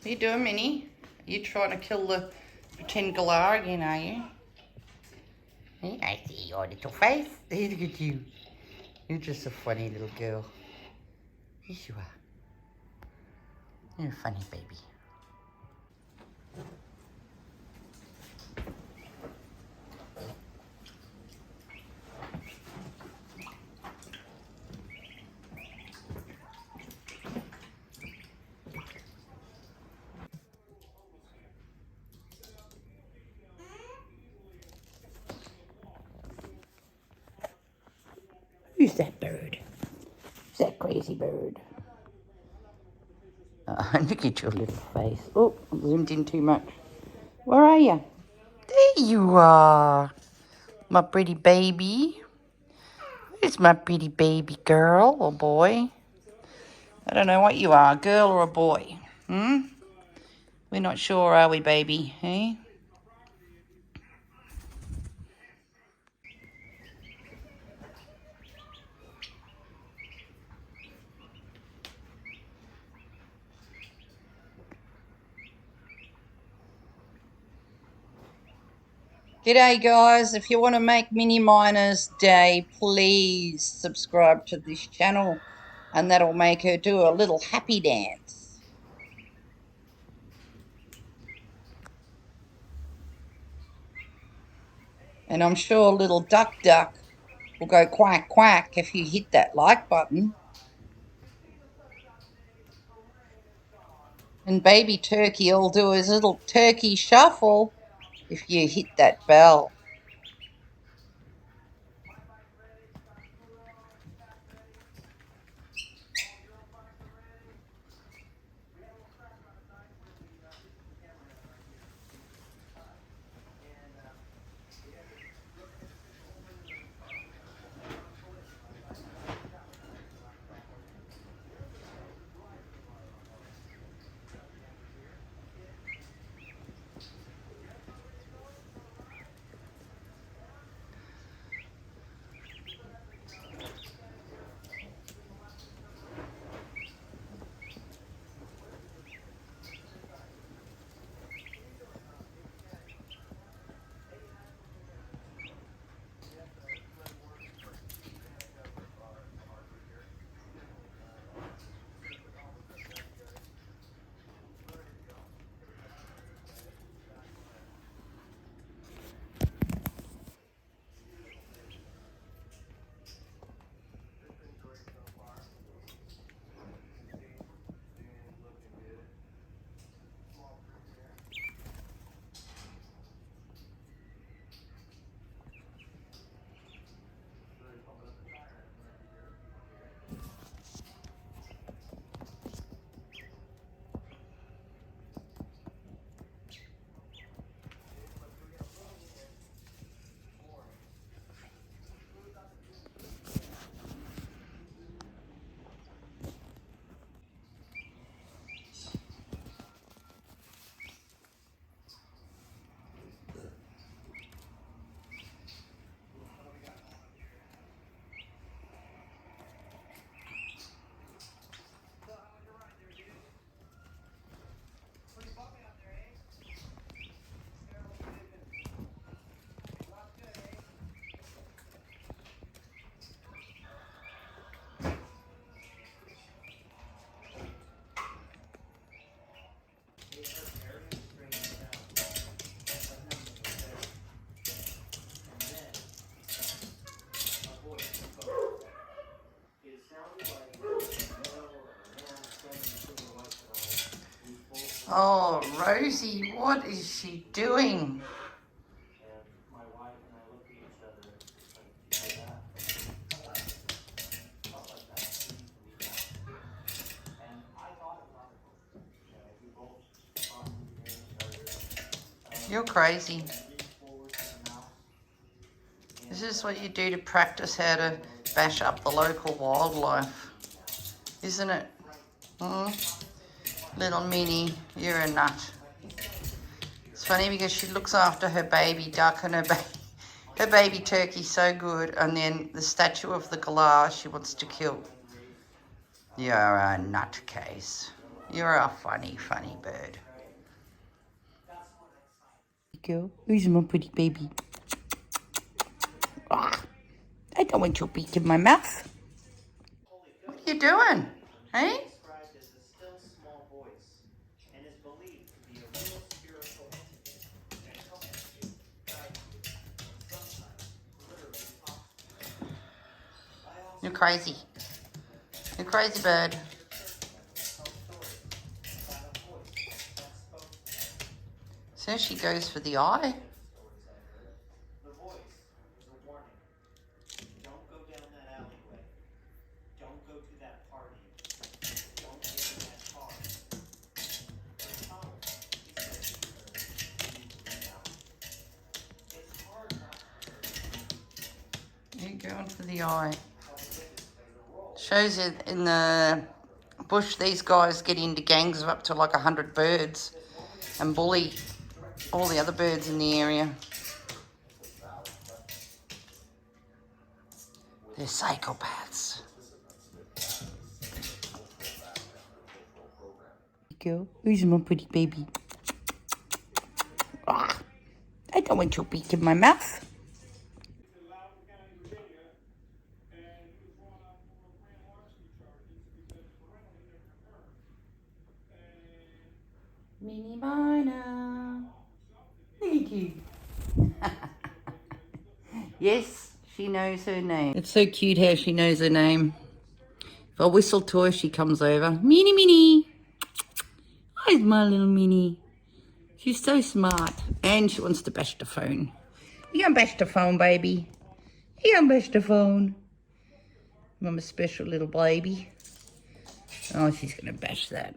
What are you doing, Minnie? Are you trying to kill the pretend galah again, are you? Hey, I see your little face. Hey, look at you. You're just a funny little girl. Yes, you are. You're a funny baby. Who's that bird? Who's that crazy bird? Oh, look at your little face. Oh, I zoomed in too much. Where are you? There you are. My pretty baby. Where's my pretty baby girl or boy? I don't know what you are, a girl or a boy. We're not sure, are we, baby? Hey? G'day guys, if you want to make Mini Miner's day, please subscribe to this channel and that'll make her do a little happy dance. And I'm sure little duck will go quack quack if you hit that like button. And baby turkey will do his little turkey shuffle if you hit that bell. Oh, Rosie, what is she doing? You're crazy. This is what you do to practice how to bash up the local wildlife, isn't it? Little Minnie, you're a nut. It's funny because she looks after her baby duck and her baby turkey so good, and then the statue of the galah she wants to kill. You're a nutcase. You're a funny, funny bird. Girl, who's my pretty baby? Ah, I don't want your beak in my mouth. What are you doing? Hey? You're crazy. You're crazy bird. So she goes for the eye. You're going for the eye. Shows you in the bush these guys get into gangs of up to like 100 birds and bully all the other birds in the area. They're psychopaths. Girl, who's my pretty baby? Ah, I don't want your beak in my mouth. Mini Miner. Thank you. Yes, she knows her name. It's so cute how she knows her name. If I whistle to her, she comes over. Minnie, Minnie. Where's my little Minnie? She's so smart. And she wants to bash the phone. You gonna bash the phone, baby? You gonna bash the phone? I'm a special little baby. Oh, she's gonna bash that.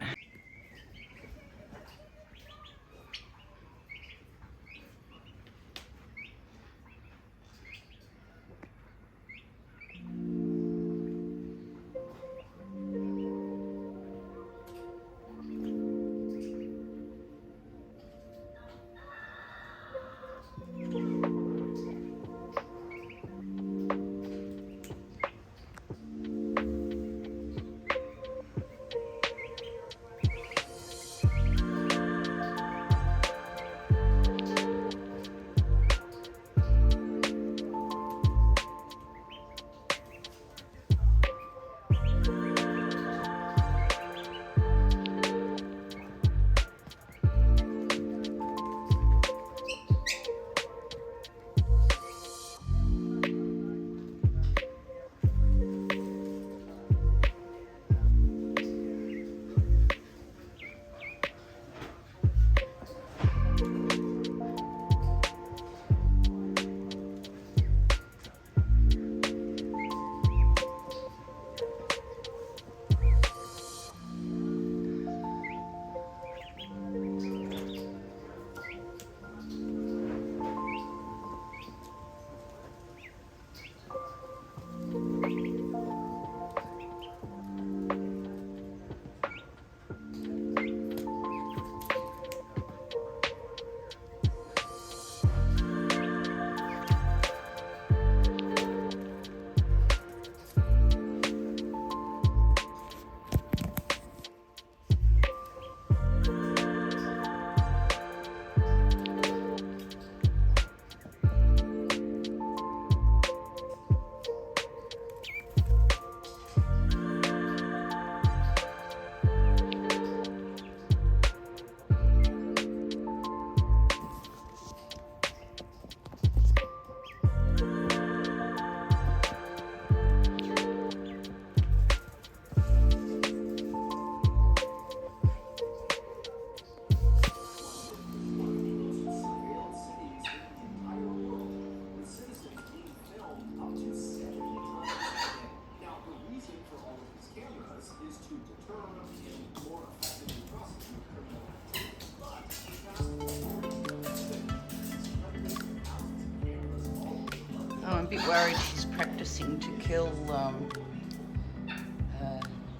I'm a bit worried she's practicing to kill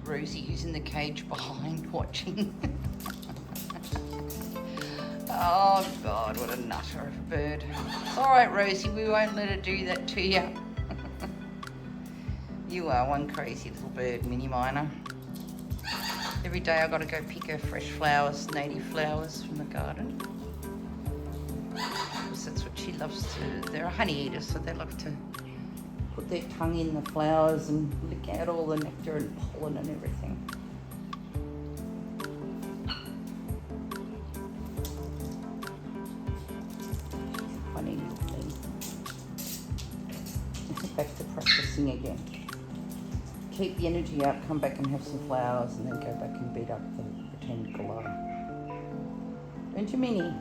Rosie, who's in the cage behind watching. Oh God, what a nutter of a bird. It's all right, Rosie, we won't let her do that to you. You are one crazy little bird, Mini Miner. Every day I got to go pick her fresh flowers, native flowers from the garden. Because that's what she loves to. They're a honey eater, so they love to put their tongue in the flowers and lick out all the nectar and pollen and everything. Funny little thing. Back to practicing again. Keep the energy up, come back and have some flowers, and then go back and beat up the pretend galah. Don't you, Minnie?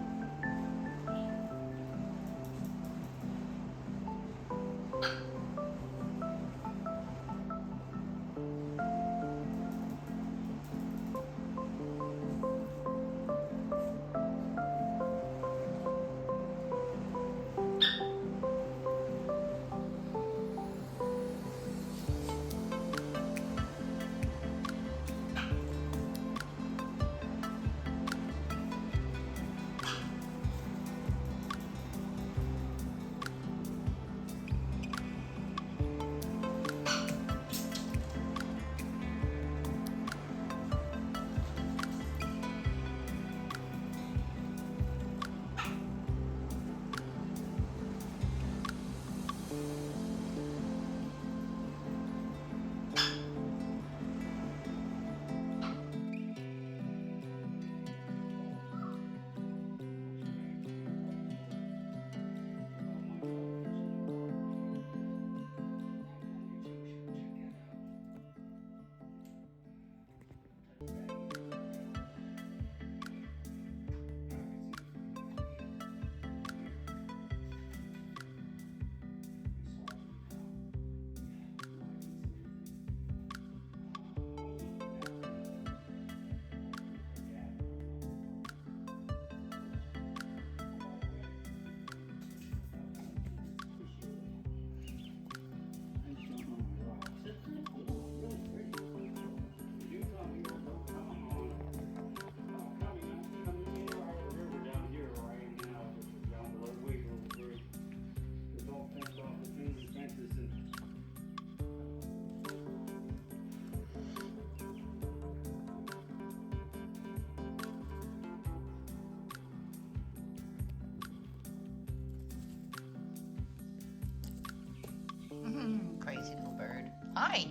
Crazy little bird. Hi.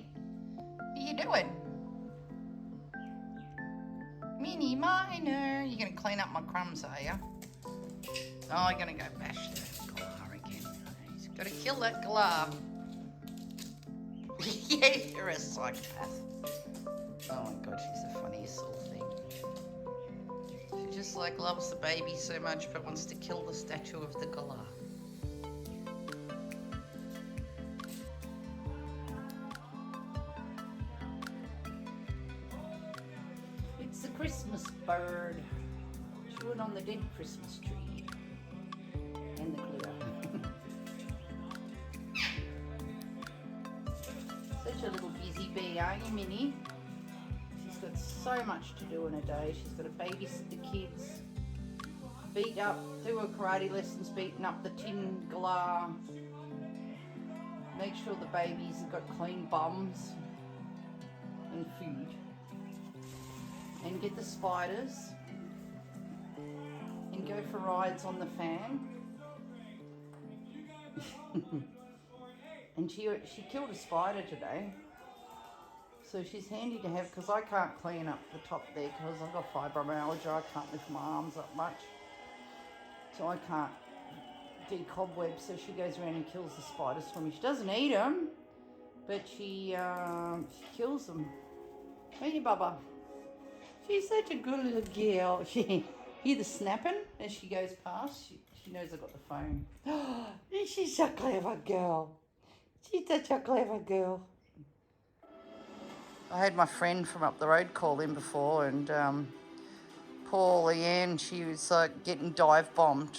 What are you doing? Minnie Miner. You're going to clean up my crumbs, are you? Oh, you're going to go bash that galah again. He's got to kill that galah. Yeah, you're a psychopath. Oh my God, she's the funniest little thing. She just like loves the baby so much but wants to kill the statue of the galah. It's the Christmas bird chewing on the dead Christmas tree and the glitter. Such a little busy bee, aren't you, Minnie? She's got so much to do in a day. She's got to babysit the kids, beat up, do her karate lessons, beating up the tin galah, make sure the babies have got clean bums and food, and get the spiders and go for rides on the fan. And she killed a spider today, so she's handy to have because I can't clean up the top there because I've got fibromyalgia. I can't lift my arms up much, so I can't do cobwebs. So she goes around and kills the spiders for me. She doesn't eat them, but she kills them. Ain't you, Bubba? She's such a good little girl. She hear the snapping as she goes past. She knows I've got the phone. She's a clever girl. She's such a clever girl. I had my friend from up the road call in before, and poor Leanne, she was like getting dive bombed.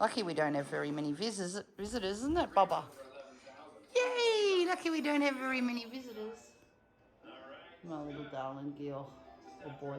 Lucky we don't have very many visitors, isn't it, Bubba? Yay! Lucky we don't have very many visitors. My little darling girl or boy.